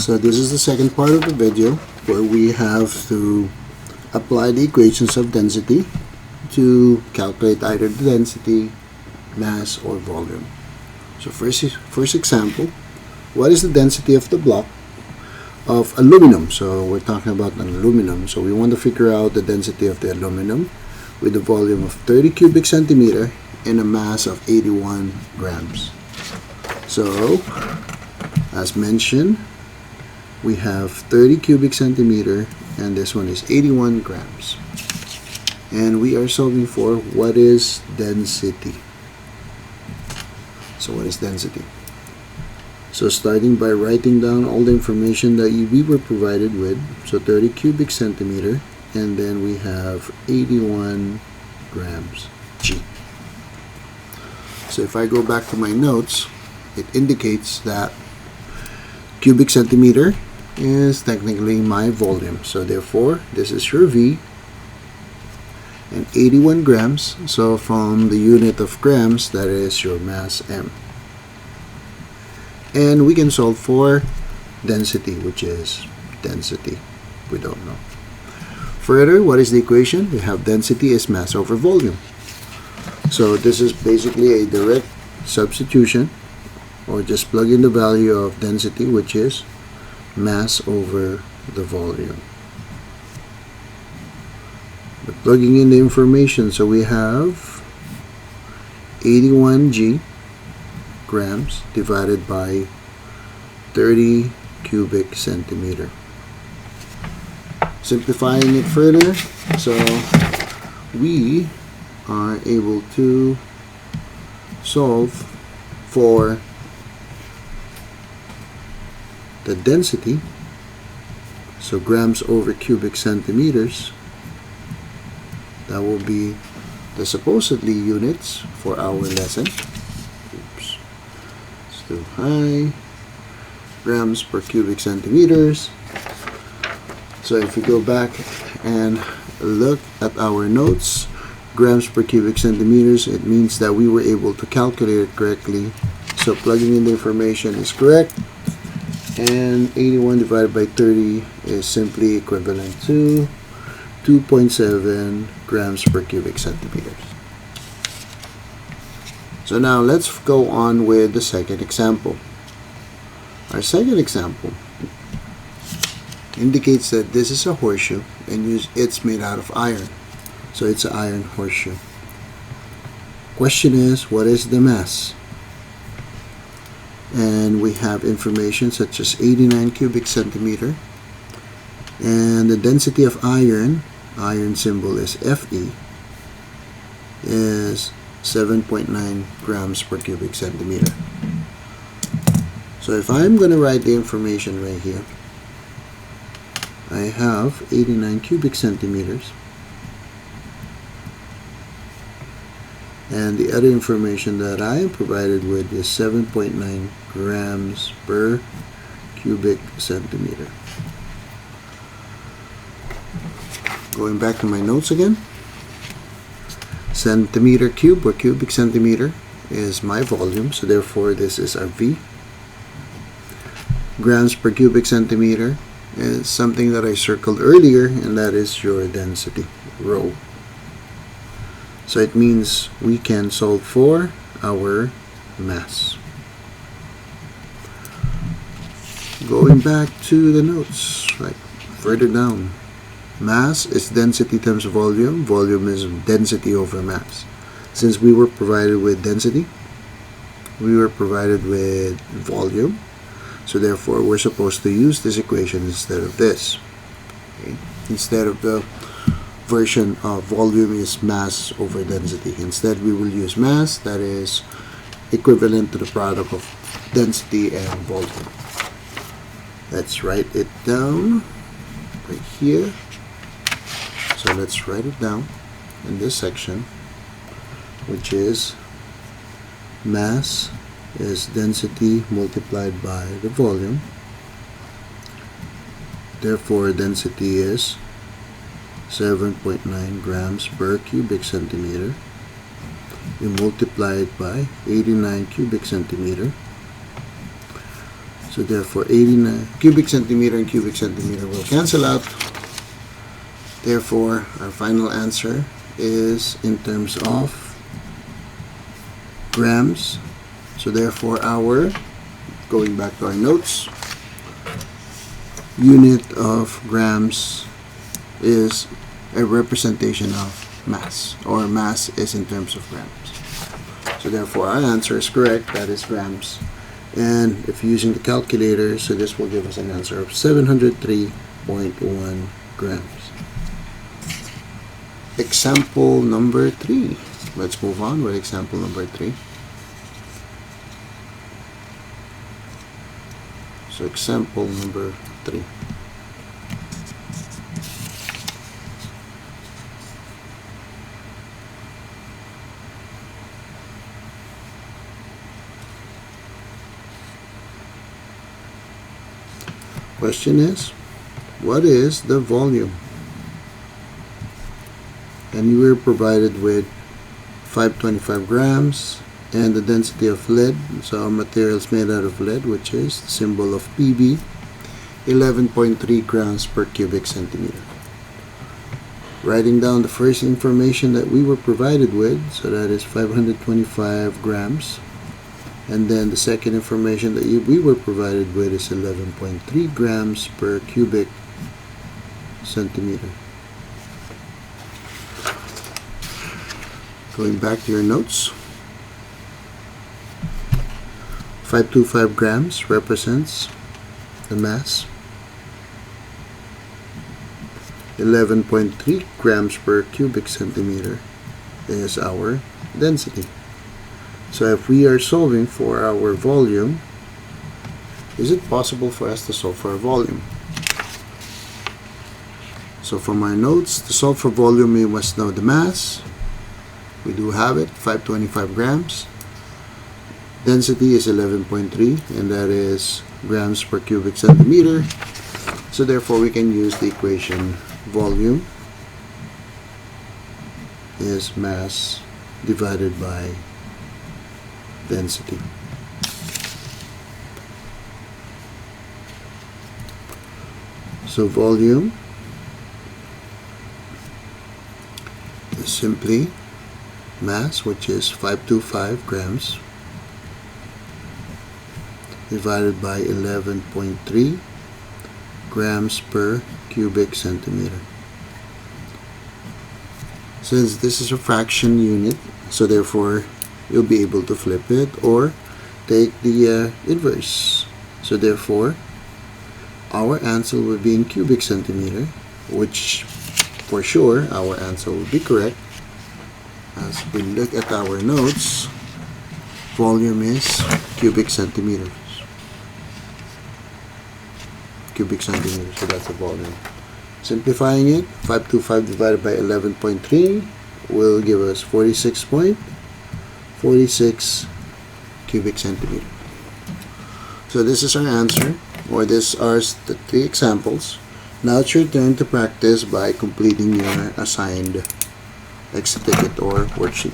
So this is the second part of the video where we have to apply the equations of density to calculate either the density, mass, or volume. So first example, what is the density of the block of aluminum? So we're talking about an aluminum. So we want to figure out the density of the aluminum with a volume of 30 cubic centimeter and a mass of 81 grams. So as mentioned, we have 30 cubic centimeter and this one is 81 grams. And we are solving for what is density. So what is density? So starting by writing down all the information that we were provided with. So 30 cubic centimeter and then we have 81 grams G. So if I go back to my notes, it indicates that cubic centimeter is technically my volume. So therefore, this is your V. And 81 grams, so from the unit of grams, that is your mass M. And we can solve for density, which is density. We don't know. Further, what is the equation? We have density is mass over volume. So this is basically a direct substitution, or just plug in the value of density, which is mass over the volume. We're plugging in the information, so we have 81 G grams divided by 30 cubic centimeter. Simplifying it further, so we are able to solve for the density, so grams over cubic centimeters, that will be the supposedly units for our lesson. Oops, it's too high. Grams per cubic centimeters. So if we go back and look at our notes, grams per cubic centimeters, it means that we were able to calculate it correctly. So plugging in the information is correct. And 81 divided by 30 is simply equivalent to 2.7 grams per cubic centimeters. So now let's go on with the second example. Our second example indicates that this is a horseshoe and it's made out of iron. So it's an iron horseshoe. Question is, what is the mass? And we have information such as 89 cubic centimeter, and the density of iron symbol is Fe, is 7.9 grams per cubic centimeter. So if I'm going to write the information right here, I have 89 cubic centimeters, and the other information that I am provided with is 7.9 grams per cubic centimeter. Going back to my notes again, centimeter cube or cubic centimeter is my volume, so therefore this is our V. Grams per cubic centimeter is something that I circled earlier, and that is your density, rho. So it means we can solve for our mass. Going back to the notes, like further down, mass is density times volume. Volume is density over mass. Since we were provided with density, we were provided with volume. So therefore, we're supposed to use this equation instead of this. Okay? Instead of the version of volume is mass over density. Instead, we will use mass, that is equivalent to the product of density and volume. Let's write it down right here. So let's write it down in this section, which is mass is density multiplied by the volume. Therefore, density is 7.9 grams per cubic centimeter. We multiply it by 89 cubic centimeter. So therefore 89 cubic centimeter and cubic centimeter will cancel out. Therefore our final answer is in terms of grams. So therefore our, going back to our notes, unit of grams is a representation of mass, or mass is in terms of grams. So therefore our answer is correct, that is grams. And if using the calculator, so this will give us an answer of 703.1 grams. Example number 3. Let's move on with example number 3. So example number 3. Question is, what is the volume? And you were provided with 525 grams and the density of lead. So our material is made out of lead, which is the symbol of Pb, 11.3 grams per cubic centimeter. Writing down the first information that we were provided with, so that is 525 grams. And then the second information that we were provided with is 11.3 grams per cubic centimeter. Going back to your notes, 525 grams represents the mass. 11.3 grams per cubic centimeter is our density. So if we are solving for our volume, is it possible for us to solve for a volume? So from our notes, to solve for volume, we must know the mass. We do have it, 525 grams. Density is 11.3, and that is grams per cubic centimeter. So therefore, we can use the equation volume is mass divided by density. So volume is simply mass, which is 525 grams, divided by 11.3 grams per cubic centimeter. Since this is a fraction unit, so therefore you'll be able to flip it or take the inverse. So therefore our answer will be in cubic centimeter, which for sure our answer will be correct. As we look at our notes, volume is cubic centimeters. Cubic centimeters, so that's the volume. Simplifying it, 525 divided by 11.3 will give us 46 cubic centimeter. So this is our answer, or these are the 3 examples. Now it's your turn to practice by completing your assigned exit ticket or worksheet.